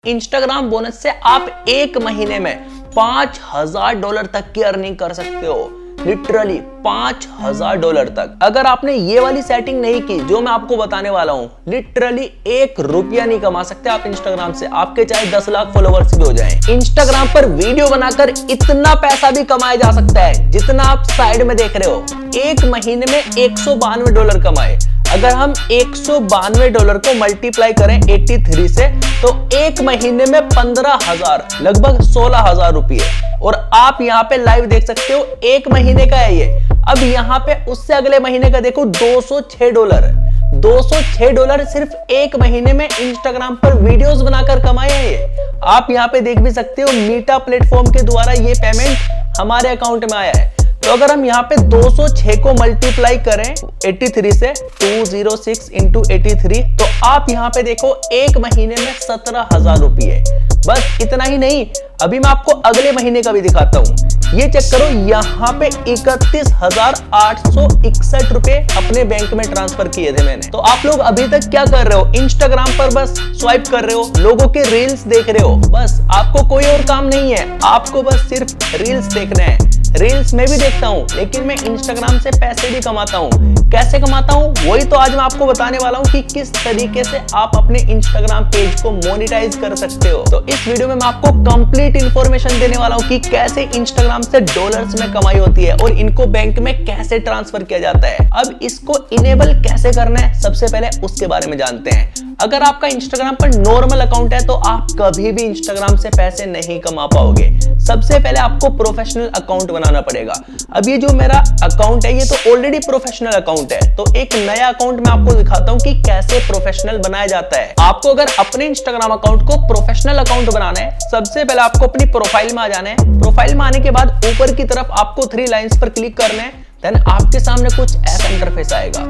Instagram bonus से आप एक महीने में $5,000 तक की अर्निंग कर सकते हो। लिटरली $5,000 तक। अगर आपने ये वाली सेटिंग नहीं की जो मैं आपको बताने वाला हूं, लिटरली ₹1 नहीं कमा सकते आप इंस्टाग्राम से, आपके चाहे 10 लाख फॉलोवर्स भी हो जाएं। इंस्टाग्राम पर वीडियो बनाकर इतना पैसा भी कमाया जा सकता है जितना आप साइड में देख रहे हो। एक महीने में $192 कमाए। अगर हम $192 को मल्टीप्लाई करें 83 से तो एक महीने में 15,000 लगभग 16,000 रुपये। और आप यहाँ पे लाइव देख सकते हो एक महीने का है ये। अब यहाँ पे उससे अगले महीने का देखो $206 सिर्फ एक महीने में इंस्टाग्राम पर वीडियोस बनाकर कमाए हैं ये। आप यहाँ पे देख भी सकते हो मीटा प्लेटफॉर्म के द्वारा ये पेमेंट हमारे अकाउंट में आया है। तो अगर हम यहाँ पे 206 को मल्टीप्लाई करें 83 से 206 इंटू 83 तो आप यहाँ पे देखो एक महीने में 17,000 रुपये। बस इतना ही नहीं, अभी मैं आपको अगले महीने का भी दिखाता हूँ। ये चेक करो, यहाँ पे 31,861 रुपए अपने बैंक में ट्रांसफर किए थे मैंने। तो आप लोग अभी तक क्या कर रहे हो? इंस्टाग्राम पर बस स्वाइप कर रहे हो, लोगों के रील्स देख रहे हो। बस आपको कोई और काम नहीं है, आपको बस सिर्फ रील्स देखने हैं। रील्स में भी देखता हूँ, लेकिन मैं इंस्टाग्राम से पैसे भी कमाता हूँ। कैसे कमाता हूँ वही तो आज मैं आपको बताने वाला हूँ कि किस तरीके से आप अपने इंस्टाग्राम पेज को मोनेटाइज कर सकते हो। तो इस वीडियो में मैं आपको कंप्लीट इंफॉर्मेशन देने वाला हूँ कि कैसे इंस्टाग्राम से डॉलर्स में कमाई होती है और इनको बैंक में कैसे ट्रांसफर किया जाता है। अब इसको इनेबल कैसे करना है सबसे पहले उसके बारे में जानते हैं। अगर आपका इंस्टाग्राम पर नॉर्मल अकाउंट है तो आप कभी भी इंस्टाग्राम से पैसे नहीं कमा पाओगे। सबसे पहले आपको प्रोफेशनल अकाउंट बनाना पड़ेगा। अब ये जो मेरा अकाउंट है ये तो ऑलरेडी प्रोफेशनल अकाउंट है, तो एक नया अकाउंट मैं आपको दिखाता हूँ कि कैसे प्रोफेशनल बनाया जाता है। आपको अगर अपने इंस्टाग्राम अकाउंट को प्रोफेशनल अकाउंट बनाना है, सबसे पहले आपको अपनी प्रोफाइल में आ जाना है। प्रोफाइल में आने के बाद ऊपर की तरफ आपको 3 लाइंस पर क्लिक करना है। देन आपके सामने कुछ ऐसा इंटरफेस आएगा।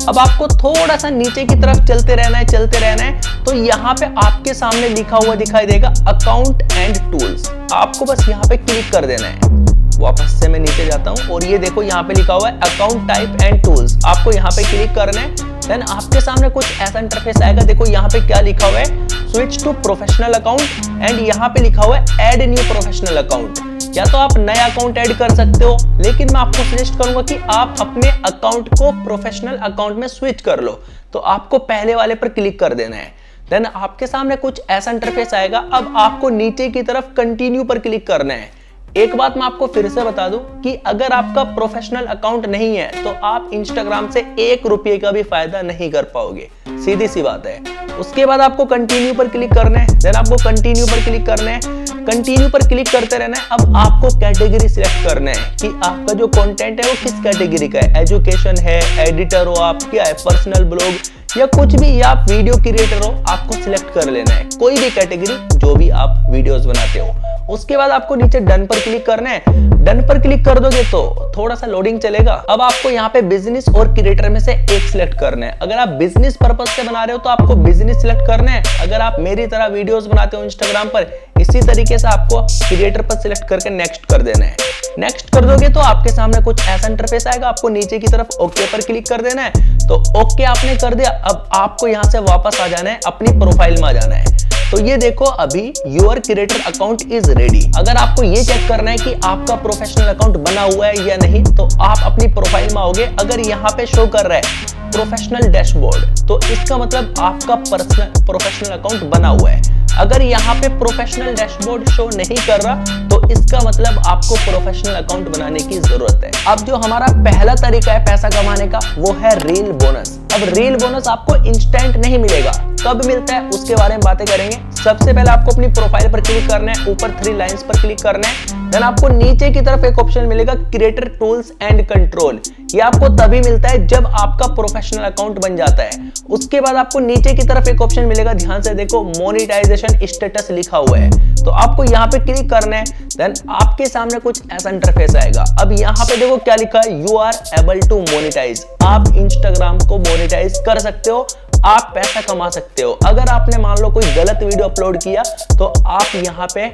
अब आपको थोड़ा सा नीचे की तरफ चलते रहना है। तो यहाँ पे आपके सामने लिखा हुआ दिखाई देगा अकाउंट एंड टूल्स। आपको बस यहाँ पे क्लिक कर देना है। वापस से मैं नीचे जाता हूँ और ये देखो यहाँ पे लिखा हुआ है अकाउंट टाइप एंड टूल्स। आपको यहाँ पे क्लिक करना है। देन आपके सामने कुछ ऐसा इंटरफेस आएगा। देखो यहाँ पे क्या लिखा हुआ है, switch to professional account, and यहाँ पे लिखा हुआ है ऐड न्यू प्रोफेशनल अकाउंट। या तो आप नया अकाउंट ऐड कर सकते हो, लेकिन मैं आपको सजेस्ट करूंगा कि आप अपने अकाउंट को प्रोफेशनल अकाउंट में स्विच कर लो। तो आपको पहले वाले पर क्लिक कर देना है। देन आपके सामने कुछ ऐसा इंटरफेस आएगा। अब आपको नीचे की तरफ कंटिन्यू पर क्लिक करना है। एक बात मैं आपको फिर से बता दूं कि अगर आपका प्रोफेशनल अकाउंट नहीं है तो आप इंस्टाग्राम से ₹1 का भी फायदा नहीं कर पाओगे, सीधी सी बात है। उसके बाद आपको कंटिन्यू पर क्लिक करना है। देन आपको कंटिन्यू पर क्लिक करना है। कंटिन्यू पर क्लिक करते रहना है। अब आपको कैटेगरी सिलेक्ट करना है कि आपका जो कंटेंट है वो किस कैटेगरी का है। एजुकेशन है, एडिटर हो आप, क्या है, पर्सनल ब्लॉग या कुछ भी, या आप वीडियो क्रिएटर हो, आपको सिलेक्ट कर लेना है कोई भी कैटेगरी जो भी आप वीडियोस बनाते हो। उसके बाद आपको नीचे डन पर क्लिक करना है। डन पर क्लिक कर दोगे तो थोड़ा सा लोडिंग चलेगा। अब आपको यहाँ पे बिजनेस और क्रिएटर में से एक सिलेक्ट करना है। अगर आप बिजनेस पर्पस से बना रहे हो तो आपको बिजनेस सिलेक्ट करना है। अगर आप मेरी तरह वीडियोस बनाते हो इंस्टाग्राम पर, इसी तरीके से आपको क्रिएटर पर सिलेक्ट करके नेक्स्ट कर देना है। नेक्स्ट कर दोगे तो आपके सामने कुछ ऐसा इंटरफेस आएगा। आपको नीचे की तरफ ओके पर क्लिक कर देना है। तो ओके आपने कर दिया। अब आपको यहाँ से वापस आ जाना है, अपनी प्रोफाइल में आ जाना है। तो ये देखो अभी your creator account is ready. अगर आपको ये चेक करना है कि आपका प्रोफेशनल अकाउंट बना हुआ है या नहीं, तो आप अपनी प्रोफाइल में आओगे। अगर यहाँ पे शो कर रहा है प्रोफेशनल डैशबोर्ड, तो इसका मतलब आपका पर्सनल प्रोफेशनल अकाउंट बना हुआ है। अगर यहाँ पे प्रोफेशनल डैशबोर्ड शो नहीं कर रहा तो इसका मतलब आपको प्रोफेशनल अकाउंट बनाने की जरूरत है। अब जो हमारा पहला तरीका है पैसा कमाने का वो है रील बोनस। अब रील बोनस आपको इंस्टेंट नहीं मिलेगा, कब मिलता है उसके बारे में बातें करेंगे। सबसे पहले आपको अपनी प्रोफाइल पर क्लिक करना है, ऊपर 3 लाइंस पर क्लिक करना है। देन आपको नीचे की तरफ एक ऑप्शन मिलेगा क्रिएटर टूल्स एंड कंट्रोल। ये आपको तभी मिलता है जब आपका प्रोफेशनल अकाउंट बन जाता है। उसके बाद आपको नीचे की तरफ एक ऑप्शन मिलेगा, ध्यान से देखो, मोनेटाइजेशन स्टेटस लिखा हुआ है। तो आपको यहाँ पे क्लिक करना है। देन आपके सामने कुछ ऐसा इंटरफेस आएगा। अब यहाँ पे देखो क्या लिखा है, you are able to monetise. आप इंस्टाग्राम को मोनेटाइज कर सकते हो आप पैसा कमा सकते हो। अगर आपने मान लो कोई गलत वीडियो अपलोड किया तो आप यहाँ पे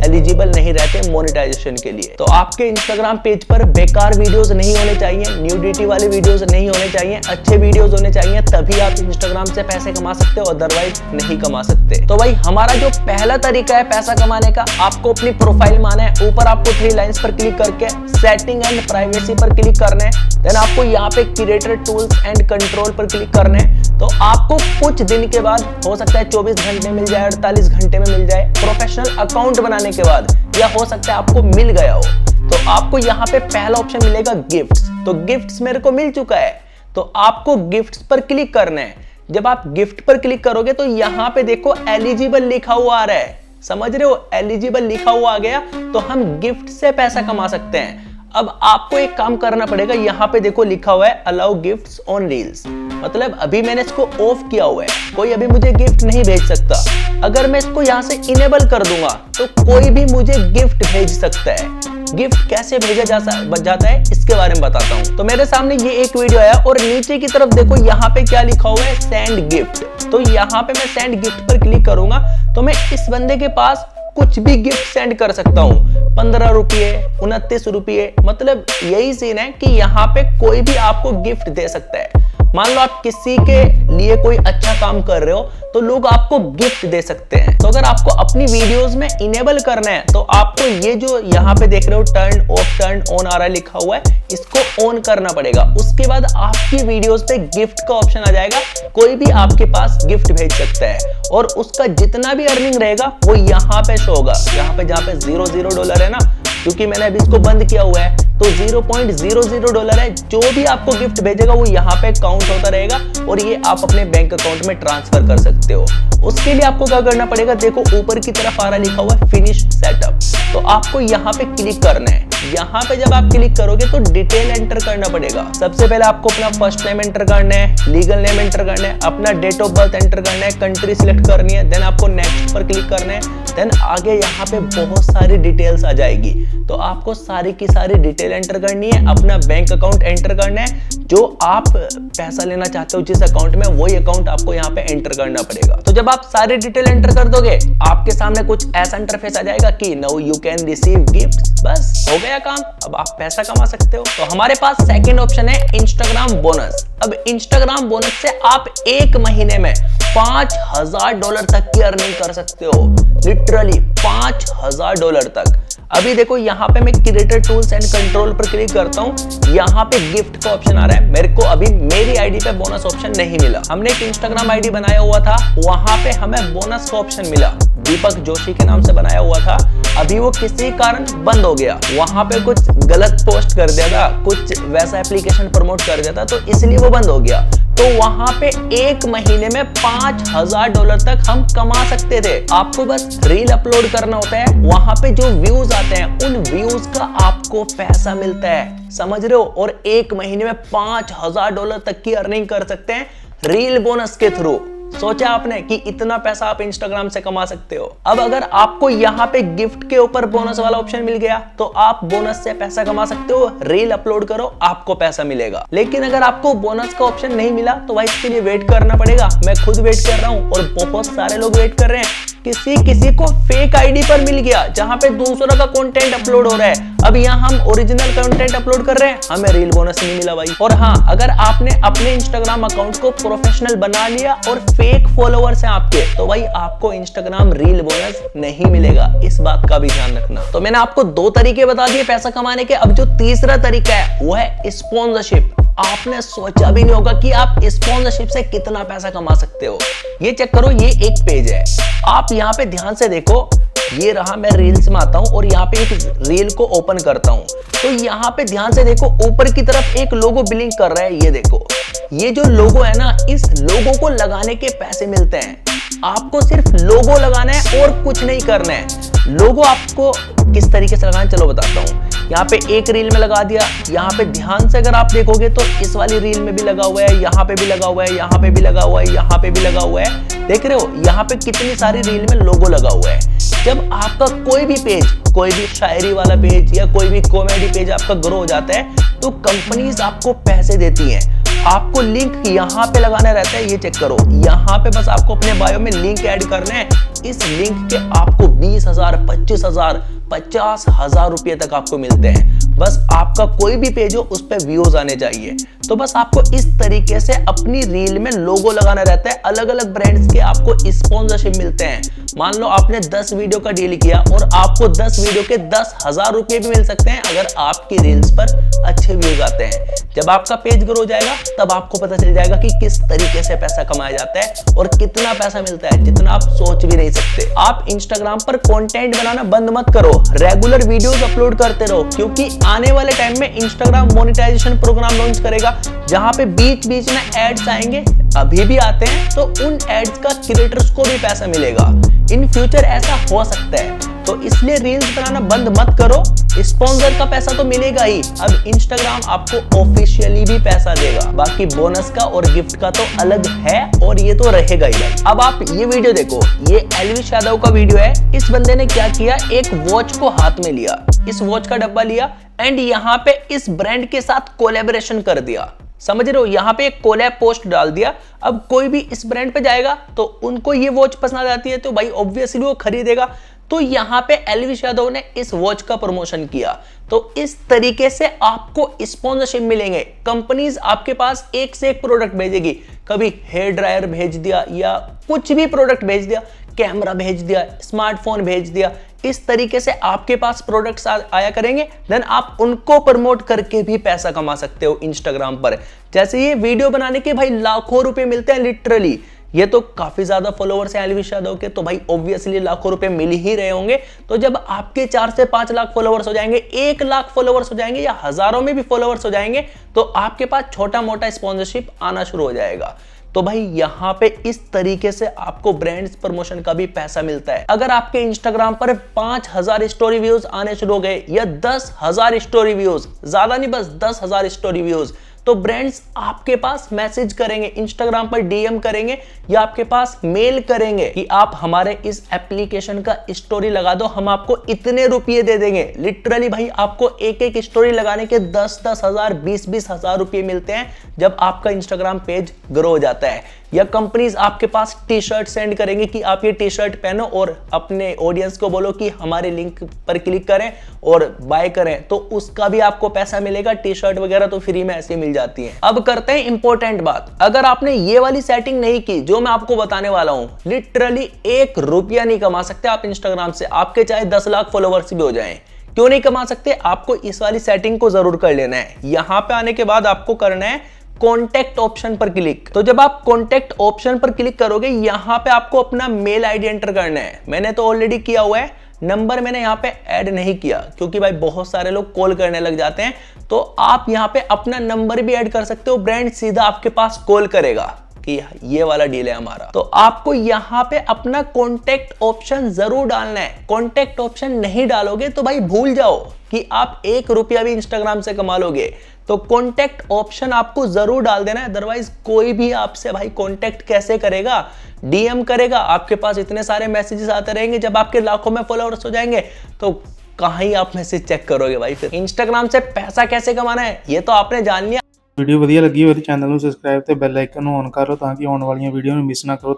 एलिजिबल नहीं रहते मोनेटाइजेशन के लिए। तो आपके इंस्टाग्राम पेज पर बेकार वीडियोस नहीं होने चाहिए, न्यूडिटी वाले वीडियोस नहीं होने चाहिए, अच्छे वीडियोस होने चाहिए, तभी आप इंस्टाग्राम से पैसे कमा सकते हो, अदरवाइज नहीं कमा सकते। तो भाई हमारा जो पहला तरीका है पैसा कमाने का, आपको अपनी प्रोफाइल बनाना है। ऊपर आपको 3 लाइंस पर क्लिक करके सेटिंग एंड प्राइवेसी पर क्लिक करना है। देन आपको यहाँ पे क्रिएटर टूल्स एंड कंट्रोल पर क्लिक करना है। तो आपको कुछ दिन के बाद, हो सकता है 24 घंटे मिल जाए, 48 घंटे में मिल जाए, प्रोफेशनल अकाउंट बनाने के बाद, या हो सकता है आपको मिल गया हो, तो आपको यहाँ पे पहला ऑप्शन मिलेगा गिफ्ट्स। तो गिफ्ट्स मेरे को मिल चुका है, तो आपको गिफ्ट्स पर क्लिक करना है। जब आप गिफ्ट पर क्लिक करोगे तो यहाँ पे देखो एलिजिबल लिखा हुआ आ रहा है, समझ रहे हो, एलिजिबल लिखा हुआ आ गया, तो हम गिफ्ट से पैसा कमा सकते हैं। अब आपको एक काम करना पड़ेगा, यहाँ पे देखो लिखा हुआ है अलाउ गिफ्ट्स ऑन रील्स, मतलब अभी मैंने इसको ऑफ किया हुआ है, कोई अभी मुझे गिफ्ट नहीं भेज सकता। अगर मैं इसको यहाँ से इनेबल कर दूंगा तो कोई भी मुझे गिफ्ट भेज सकता है। गिफ्ट कैसे भेजा जाता है इसके बारे में बताता हूँ। तो मेरे सामने ये एक वीडियो है और नीचे की तरफ देखो यहाँ पे क्या लिखा हुआ है, सेंड गिफ्ट। तो यहाँ पे मैं सेंड गिफ्ट पर क्लिक करूंगा तो मैं इस बंदे के पास कुछ भी गिफ्ट सेंड कर सकता हूँ। 15 रुपये, 29 रुपये, मतलब यही सीन है कि यहाँ पे कोई भी आपको गिफ्ट दे सकता है। मान लो आप किसी के लिए कोई अच्छा काम कर रहे हो तो लोग आपको गिफ्ट दे सकते हैं। तो अगर आपको अपनी वीडियोस में इनेबल करना है तो आपको ये जो यहाँ पे देख रहे हो टर्न ऑफ टर्न ऑन आ रहा है लिखा हुआ है, इसको ऑन करना पड़ेगा। उसके बाद आपकी वीडियोस पे गिफ्ट का ऑप्शन आ जाएगा, कोई भी आपके पास गिफ्ट भेज सकता है और उसका जितना भी अर्निंग रहेगा वो यहाँ पे शो होगा। यहाँ पे जहाँ पे $0 है ना, क्योंकि मैंने अभी इसको बंद किया हुआ है, तो $0.00 है। जो भी आपको गिफ्ट भेजेगा वो यहाँ पे काउंट होता रहेगा और ये आप अपने बैंक अकाउंट में ट्रांसफर कर सकते हो। उसके लिए आपको क्या करना पड़ेगा, देखो ऊपर की तरफ आ रहा लिखा हुआ है फिनिश सेटअप, तो आपको यहाँ पे क्लिक करना है। यहाँ पे जब आप क्लिक करोगे तो डिटेल एंटर करना पड़ेगा। सबसे पहले आपको अपना फर्स्ट नेम एंटर करना है, लीगल नेम एंटर करना है, अपना डेट ऑफ बर्थ एंटर करना है, कंट्री सिलेक्ट करनी है, देन आपको नेक्स्ट पर क्लिक करना है। देन आगे यहाँ पे बहुत सारी डिटेल्स आ जाएगी, तो आपको सारी की सारी डिटेल एंटर करनी है, अपना बैंक अकाउंट एंटर करना है, जो आप पैसा लेना चाहते हो जिस अकाउंट में, वही अकाउंट आपको यहाँ पे एंटर करना पड़ेगा। तो जब आप सारी डिटेल एंटर कर दोगे आपके सामने कुछ ऐसा इंटरफेस आ जाएगा कि now you can receive gifts. बस हो गया काम, अब आप पैसा कमा सकते हो। तो हमारे पास सेकंड ऑप्शन है इंस्टाग्राम बोनस। अब इंस्टाग्राम बोनस से आप एक महीने में $5000 तक की अर्निंग कर सकते हो, लिटरली $5000 तक। अभी देखो यहाँ पे मैं क्रिएटर टूल्स एंड कंट्रोल पर क्लिक करता हूँ, यहाँ पे गिफ्ट का ऑप्शन आ रहा है। मेरे को अभी मेरी आईडी पे बोनस ऑप्शन नहीं मिला, हमने एक इंस्टाग्राम आईडी बनाया हुआ था, वहां पे हमें बोनस का ऑप्शन मिला, दीपक जोशी के नाम से बनाया हुआ था। अभी वो किसी कारण बंद हो गया, वहां पे कुछ गलत पोस्ट कर दिया था, कुछ वैसा एप्लीकेशन प्रमोट कर दिया था, तो इसलिए वो बंद हो गया। तो वहां पे एक महीने में $5000 तक हम कमा सकते थे। आपको बस रील अपलोड करना होता है, वहां पे जो व्यूज आते हैं उन व्यूज का आपको पैसा मिलता है, समझ रहे हो, और एक महीने में $5000 तक की अर्निंग कर सकते हैं रील बोनस के थ्रू। सोचा आपने कि इतना पैसा आप इंस्टाग्राम से कमा सकते हो। अब अगर आपको यहाँ पे गिफ्ट के ऊपर बोनस वाला ऑप्शन मिल गया तो आप बोनस से पैसा कमा सकते हो, रील अपलोड करो आपको पैसा मिलेगा। लेकिन अगर आपको बोनस का ऑप्शन नहीं मिला तो भाई इसके लिए वेट करना पड़ेगा। मैं खुद वेट कर रहा हूँ और बहुत सारे लोग वेट कर रहे हैं। किसी को फेक आईडी पर मिल गया जहां पे दूसरों का कंटेंट अपलोड हो रहा है, अब यहाँ हम ओरिजिनल कंटेंट अपलोड कर रहे हैं, हमें रील बोनस नहीं मिला भाई। और हाँ, अगर आपने अपने इंस्टाग्राम अकाउंट को प्रोफेशनल बना लिया और फेक फॉलोअर्स हैं आपके, तो भाई आपको इंस्टाग्राम रील बोनस नहीं मिलेगा, इस बात का भी ध्यान रखना। तो मैंने आपको 2 तरीके बता दिए पैसा कमाने के। अब जो तीसरा तरीका है वो है स्पॉन्सरशिप। आपने सोचा भी नहीं होगा कि आप स्पॉन्सरशिप से कितना पैसा कमा सकते हो। ये चेक करो, ये एक पेज है, आप यहाँ पे ध्यान से देखो, ये रहा, मैं रील्स में आता हूँ और यहाँ पे एक रील को ओपन करता हूँ, तो यहाँ पे ध्यान से देखो ऊपर की तरफ एक लोगो ब्लिंक कर रहा है। ये देखो, ये जो लोगो है ना, इस लोगो को लगाने के पैसे मिलते हैं। आपको सिर्फ लोगो लगाना है और कुछ नहीं करना है। लोगो आपको किस तरीके से लगाना है चलो बताता हूँ। यहाँ पे एक रील में लगा दिया, यहाँ पे ध्यान से अगर आप देखोगे तो इस वाली रील में भी लगा हुआ है, यहाँ पे भी लगा हुआ है, यहाँ पे भी लगा हुआ है, यहाँ पे भी लगा हुआ है। देख रहे हो, यहाँ पे कितनी सारी रील में लोगो लगा हुआ है। जब आपका कोई भी पेज, कोई भी शायरी वाला पेज या कोई भी कॉमेडी पेज आपका ग्रो हो जाता है तो कंपनीज आपको पैसे देती हैं। आपको लिंक यहाँ पे लगाना रहता है। ये चेक करो, यहाँ पे बस आपको अपने बायो में लिंक ऐड करना है। इस लिंक के आपको 20,000, 25,000, 50,000 रुपए तक आपको मिलते हैं। बस आपका कोई भी पेज हो उस पर व्यूज आने चाहिए। तो बस आपको इस तरीके से अपनी रील में लोगो लगाना रहता है। अलग अलग ब्रांड्स के आपको स्पॉन्सरशिप मिलते हैं। मान लो आपने 10 वीडियो का डील किया और आपको 10 वीडियो के 10,000 रुपए भी मिल सकते हैं अगर आपकी रील्स पर अच्छे व्यूज आते हैं। जब आपका पेज ग्रो हो जाएगा तब आपको पता चल जाएगा कि किस तरीके से पैसा कमाया जाता है और कितना पैसा मिलता है, जितना आप सोच भी नहीं सकते। आप इंस्टाग्राम पर कंटेंट बनाना बंद मत करो, रेगुलर वीडियोस अपलोड करते रहो, क्योंकि आने वाले टाइम में इंस्टाग्राम मोनेटाइजेशन प्रोग्राम लॉन्च करेगा जहां पे बीच बीच में एड्स आएंगे, अभी भी आते हैं। तो उन एड्स का क्रिएटर्स को भी पैसा मिलेगा। इन फ्यूचर ऐसा हो सकता है, तो इसलिए रील्स बनाना बंद मत करो। स्पॉन्सर का पैसा तो मिलेगा ही, अब इंस्टाग्राम आपको ऑफिशियली भी पैसा देगा। बाकी बोनस का और गिफ्ट का तो अलग है और ये तो रहेगा ही भाई। अब आप ये वीडियो देखो, ये एल्विश यादव का वीडियो है। इस बंदे ने क्या किया, एक वॉच को हाथ में लिया, इस वॉच का डब्बा लिया एंड यहाँ पे इस ब्रांड के साथ कोलैबोरेशन कर दिया। समझ रहे हो, यहाँ पे एक कोलैब पोस्ट डाल दिया। अब कोई भी इस ब्रांड पे जाएगा तो उनको ये वॉच पसंद आती है तो भाई ऑब्वियसली वो खरीदेगा। तो यहाँ पे एल्विश यादव ने इस वॉच का प्रमोशन किया। तो इस तरीके से आपको स्पॉन्सरशिप मिलेंगे। कंपनीज आपके पास एक से एक प्रोडक्ट भेजेगी। कभी हेयर ड्रायर भेज दिया या कुछ भी प्रोडक्ट भेज दिया, कैमरा भेज दिया, स्मार्टफोन भेज दिया। इस तरीके से आपके पास प्रोडक्ट्स आया करेंगे, देन आप उनको प्रमोट करके भी पैसा कमा सकते हो इंस्टाग्राम पर। जैसे ये वीडियो बनाने के भाई लाखों रुपए मिलते हैं लिटरली। ये तो काफी ज्यादा फॉलोवर्स हैं एल्विश यादव के, तो भाई ऑब्वियसली लाखों रुपए मिल ही रहे होंगे। तो जब आपके 4 से 5 लाख फॉलोवर्स हो जाएंगे, 1 लाख फॉलोवर्स हो जाएंगे या हजारों में भी फॉलोवर्स हो जाएंगे, तो आपके पास छोटा मोटा स्पॉन्सरशिप आना शुरू हो जाएगा। तो भाई यहाँ पे इस तरीके से आपको ब्रांड्स प्रमोशन का भी पैसा मिलता है। अगर आपके इंस्टाग्राम पर 5,000 स्टोरी व्यूज आने शुरू हो गए या 10,000 स्टोरी व्यूज, ज्यादा नहीं बस 10,000 स्टोरी व्यूज, तो ब्रांड्स आपके पास मैसेज करेंगे, इंस्टाग्राम पर डीएम करेंगे या आपके पास मेल करेंगे कि आप हमारे इस एप्लीकेशन का स्टोरी लगा दो, हम आपको इतने रुपये दे देंगे। लिटरली भाई आपको एक एक स्टोरी लगाने के 10-10 हजार, 20-20 हजार रुपये मिलते हैं जब आपका इंस्टाग्राम पेज ग्रो हो जाता है। या कंपनीज आपके पास टी शर्ट सेंड करेंगे कि आप ये टी शर्ट पहनो और अपने ऑडियंस को बोलो कि हमारे लिंक पर क्लिक करें और बाय करें, तो उसका भी आपको पैसा मिलेगा। टी शर्ट वगैरह तो फ्री में ऐसे मिल जाती है। अब करते हैं इंपॉर्टेंट बात, अगर आपने ये वाली सेटिंग नहीं की जो मैं आपको बताने वाला हूं, लिटरली 1 रुपया नहीं कमा सकते आप इंस्टाग्राम से, आपके चाहे 10 लाख फॉलोवर्स भी हो जाएं। क्यों नहीं कमा सकते? आपको इस वाली सेटिंग को जरूर कर लेना है। यहां पे आने के बाद आपको करना है कॉन्टैक्ट ऑप्शन पर क्लिक। तो जब आप कॉन्टैक्ट ऑप्शन पर क्लिक करोगे, यहां पे आपको अपना मेल आईडी एंटर करना है। मैंने तो ऑलरेडी किया हुआ है, नंबर मैंने यहाँ पे ऐड नहीं किया क्योंकि भाई बहुत सारे लोग कॉल करने लग जाते हैं। तो आप यहाँ पे अपना नंबर भी ऐड कर सकते हो, ब्रांड सीधा आपके पास कॉल करेगा कि ये वाला डील है हमारा। तो आपको यहाँ पे अपना कॉन्टैक्ट ऑप्शन जरूर डालना है। कॉन्टैक्ट ऑप्शन नहीं डालोगे तो भाई भूल जाओ कि आप 1 रुपया भी इंस्टाग्राम से कमा लोगे। तो कॉन्टैक्ट ऑप्शन आपको जरूर डाल देना है, अदरवाइज कोई भी आपसे भाई कॉन्टैक्ट कैसे करेगा, डीएम करेगा। आपके पास इतने सारे मैसेजेस आते रहेंगे, जब आपके लाखों में फॉलोअर्स हो जाएंगे तो कहाँ ही आप मैसेज चेक करोगे भाई। फिर इंस्टाग्राम से पैसा कैसे कमाना है ये तो आपने जान लिया। ਵੀਡੀਓ ਵਧੀਆ ਲੱਗੀ ਹੋਵੇ ਤਾਂ ਚੈਨਲ ਨੂੰ ਸਬਸਕ੍ਰਾਈਬ ਤੇ ਬੈਲ ਆਈਕਨ ਨੂੰ ਔਨ ਕਰ ਲਓ ਤਾਂ ਕਿ ਆਉਣ ਵਾਲੀਆਂ ਵੀਡੀਓ ਨੂੰ ਮਿਸ ਨਾ ਕਰੋ।